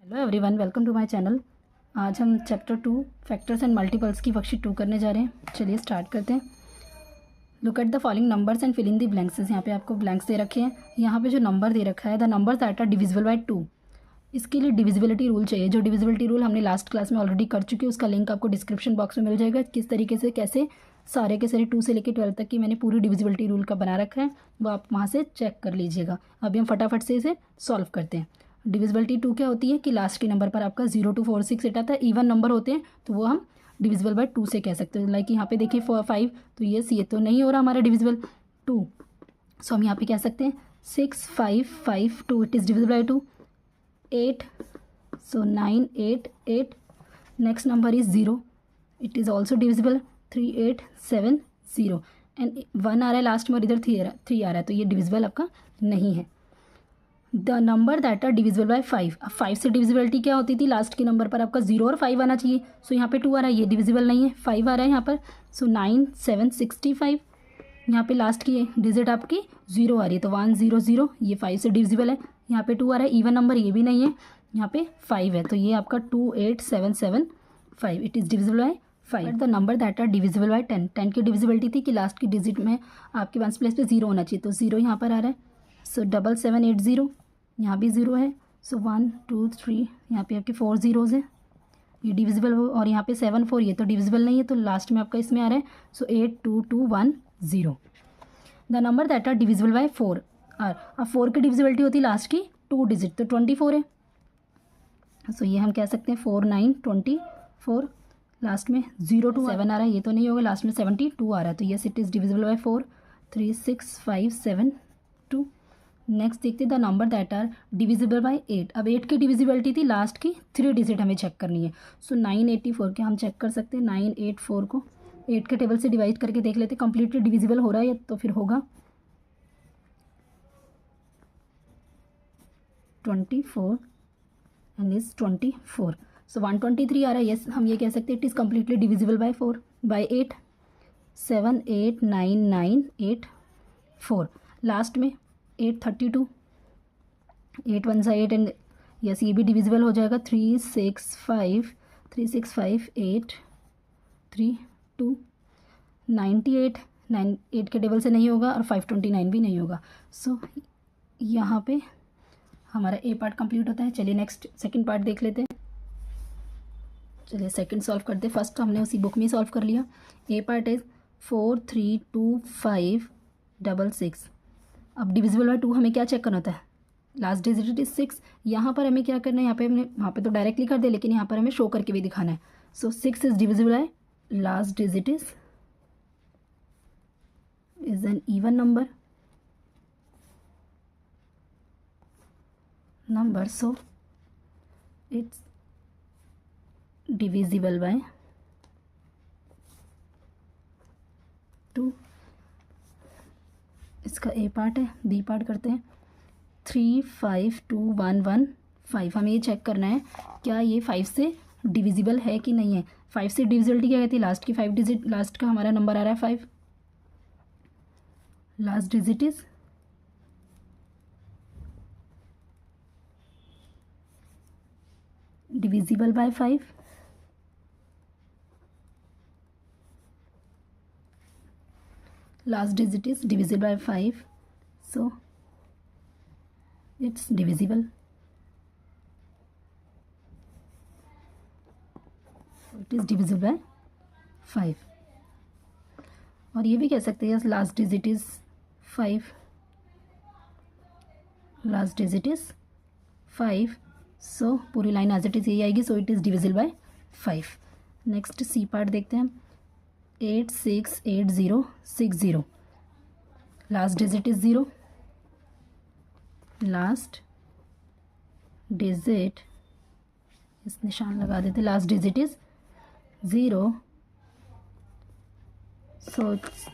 Hello everyone, welcome to my channel. आज हम chapter 2 factors and multiples की worksheet 2 करने जा रहे हैं। चलिए स्टार्ट करते हैं। Look at the following numbers and fill in the blanks. यहाँ पे आपको ब्लैंक्स दे रखे हैं। यहाँ पे जो नंबर दे रखा है, the number that are divisible by 2। इसके लिए डिविजिबिलिटी रूल चाहिए। जो डिविजिबिलिटी रूल हमने लास्ट क्लास में ऑलरेडी कर चुके हैं, उसका लिंक आपको डिस्क्रिप्शन बॉक्स में मिल जाएगा। किस तरीके से कैसे सारे के सारे 2 से लेकर 12 तक की मैंने पूरी डिविजिबिलिटी रूल का बना रखा है, वो आप वहाँ से चेक कर लीजिएगा। अभी हम फटाफट से इसे सॉल्व करते हैं। डिविजिबिलिटी 2 क्या होती है कि लास्ट के नंबर पर आपका 0 to 4 6 8 आता है। इवन नंबर होते हैं तो वो हम डिविजिबल बाय 2 से कह सकते हैं। लाइक यहाँ पे देखिए 5, तो ये तो नहीं हो रहा हमारा डिविजिबल 2, सो हम यहाँ पे कह सकते हैं 6 5 5 2 it is divisible by 2। 8, so 9 8 8, next number is 0, it is also divisible 3 8 7 0 and 1 आ रहा है लास्ट में और इधर 3 आ रहा है, तो ये डिविजिबल आपका नहीं है। The number that are divisible by 5। अब 5 से डिविजिबिलिटी क्या होती थी, लास्ट के नंबर पर आपका 0 और 5 आना चाहिए। सो यहाँ पे 2 आ रहा है, ये डिविजिबल नहीं है। 5 आ रहा है यहाँ पर, सो 9 7 65। यहाँ पे लास्ट की डिजिट आपकी 0 आ रही है, तो 1 0 0, ये 5 से डिविजिबल है। यहाँ पे 2 आ रहा है, इवन नंबर ये भी नहीं है। यहाँ पे 5 है, तो ये आपका 2 8 7 7 5, it is divisible by 5। The number that are divisible by 10। 10 की डिविजिबिलिटी थी कि लास्ट की डिजिट में आपके 1 प्लेस पे 0 होना चाहिए, तो 0 यहाँ पर आ रहा है। सो 7780, यहाँ भी 0 है। सो 1 2 3, यहाँ पे आपके 4 zeros हैं, ये डिविजिबल हो। और यहाँ पे 7 4, ये तो डिविजिबल नहीं है, तो लास्ट में आपका इसमें आ रहा है। So 8 2 2 1 0। The number that are divisible by 4। अब 4 की डिविजिबिलिटी होती है लास्ट की 2 डिजिट, तो 24 है। सो ये हम कह सकते हैं 4 9 24। लास्ट में 0 2 7 आ रहा है, ये तो नहीं होगा। लास्ट में 72 आ रहा है, तो yes it is divisible by 4। 3 6 5 7 2। Next देखते हैं the number that are divisible by 8। अब 8 की डिविजिबिलिटी थी लास्ट की 3 डिजिट, हमें चेक करनी है। सो 984 के हम चेक कर सकते हैं। 984 को 8 के टेबल से डिवाइड करके देख लेते हैं कंप्लीटली डिविजिबल हो रहा है या, तो फिर होगा 24 एंड इज 24। सो 123 आ रहा है, यस हम ये कह सकते हैं it is completely divisible by 4 by 8। 7 8 9 9 8 4। Last में 832, 8 1 सा 8 एंड यस ये भी डिविजिबल हो जाएगा। 3 6 5 3 6 5 8 3 2 98 9, 8 के टेबल से नहीं होगा और 529 भी नहीं होगा। सो यहाँ पे हमारा ए पार्ट कंप्लीट होता है। चलिए नेक्स्ट सेकंड पार्ट देख लेते हैं। चलिए सेकंड सॉल्व करते हैं। फर्स्ट हमने उसी बुक में ही सॉल्व कर लिया। ए पार्ट इज 4 3 2 5 6 6। अब डिविजिबल बाय 2 हमें क्या चेक करना होता है, लास्ट डिजिट इज 6। यहाँ पर हमें क्या करना है, यहाँ पे हमने वहाँ पे तो डायरेक्टली कर दे, लेकिन यहाँ पर हमें शो करके भी दिखाना है। सो 6 is divisible by last digit is an even number, so it's divisible by 2। इसका ए पार्ट है, बी पार्ट करते हैं। 3 5 2 1 1 5। हमें ये चेक करना है क्या ये 5 से डिविजिबल है कि नहीं है। 5 से डिविजिबिलिटी क्या कहती है, लास्ट की 5 डिजिट, लास्ट का हमारा नंबर आ रहा है 5, last digit is divisible by 5। last digit is divisible by 5, so it's divisible, it is divisible by 5। और ये भी कह सकते हैं last digit is 5, last digit is 5, so पूरी लाइन एज इट इज़ यही आएगी। So it is divisible by 5। Next C part देखते हैं हम। 8 6 8 0 6 0। Last digit is 0, last digit इस निशान लगा देते, last digit is 0, so it's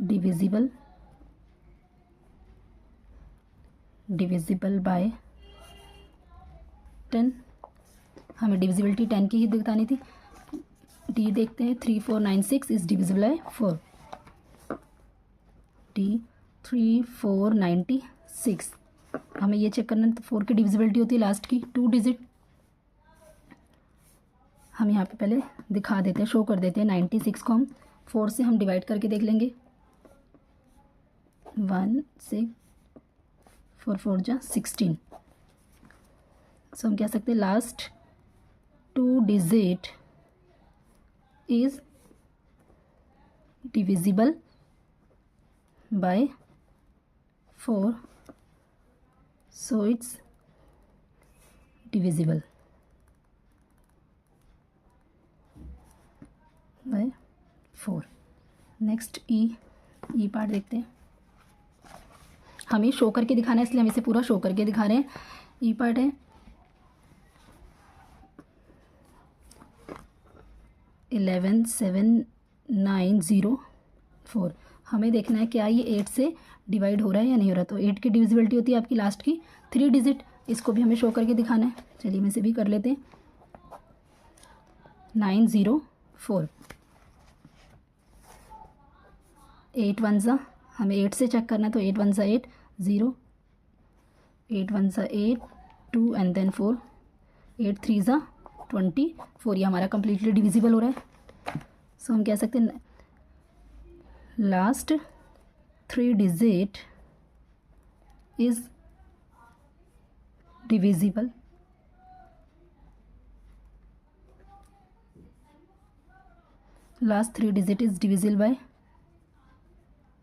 divisible by 10। हमें डिविजिबिलिटी 10 की ही दिखानी थी। डी देखते हैं। 3 4 9 6 इज डिविजिबल बाय 4। डी 3 4 96 हमें ये चेक करना है, तो 4 की डिविजिबिलिटी होती है लास्ट की 2 डिजिट। हम यहाँ पे पहले दिखा देते हैं, शो कर देते हैं। 96 को हम 4 से हम डिवाइड करके देख लेंगे। 1 6 4 4 जा 16। सो हम कह सकते हैं last 2 digit is divisible by 4, so it's divisible by 4। Next E part देखते हैं। हमें शो करके दिखाना है, इसलिए हम इसे पूरा शो करके दिखा रहे हैं। ई पार्ट है 117,904। हमें देखना है क्या ये 8 से डिवाइड हो रहा है या नहीं हो रहा। तो 8 की डिविजिबिलिटी होती है आपकी लास्ट की 3 डिजिट। इसको भी हमें शो करके दिखाना है। चलिए हम इसे भी कर लेते हैं। 904 8 1 ज़ा, हमें 8 से चेक करना है, तो 8 1 ज़ा 8 0, 8 1 ज़ा 8 2 एंड देन 4, 8 3 ज़ा 24। ये हमारा कम्प्लीटली डिविजिबल हो रहा है। सो हम कह सकते हैं last 3 digit is divisible last 3 digit is divisible by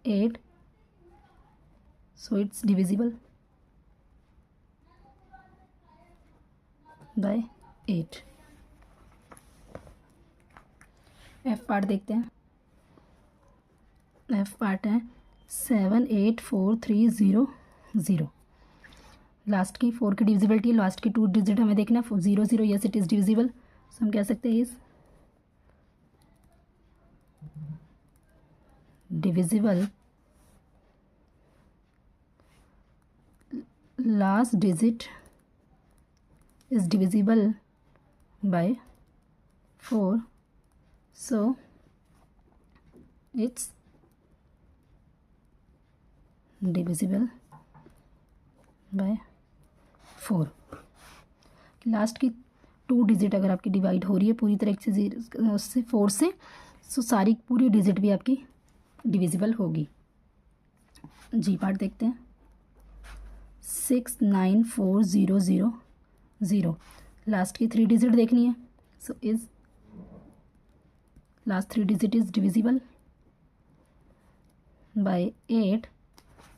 8, so it's divisible by 8। F part देखते हैं। एफ पार्ट है 784,300। लास्ट की 4 की डिविजिबिलिटी, लास्ट की 2 डिजिट हमें देखना है। 0 0, यस इट इज़ डिविजिबल। सो हम कह सकते हैं is divisible last digit is divisible by 4, so it's divisible by 4। Last की 2 डिजिट अगर आपकी डिवाइड हो रही है पूरी तरह से उससे 4 से, सो सारी पूरी डिजिट भी आपकी डिविजिबल होगी। जी पार्ट देखते हैं। 694,000। लास्ट की 3 डिजिट देखनी है। So is last 3 digit is divisible by 8।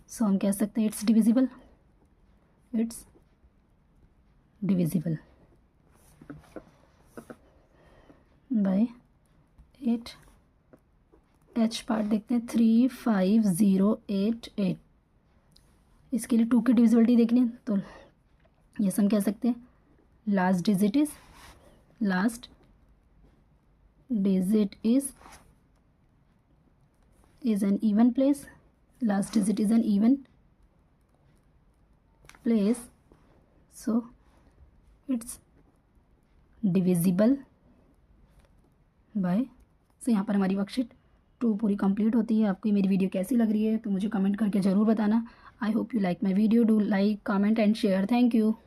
सो हम कह सकते हैं it's divisible by 8। H part देखते हैं। 35088। इसके लिए 2 की डिविजिबिलिटी देखनी है, तो ये हम कह सकते हैं last digit is an even place. Last digit is an even place, so it's divisible by. So यहाँ पर हमारी वर्कशीट 2 पूरी कंप्लीट होती है। आपको मेरी वीडियो कैसी लग रही है तो मुझे कमेंट करके ज़रूर बताना। I hope you like my video. Do like, comment and share. Thank you.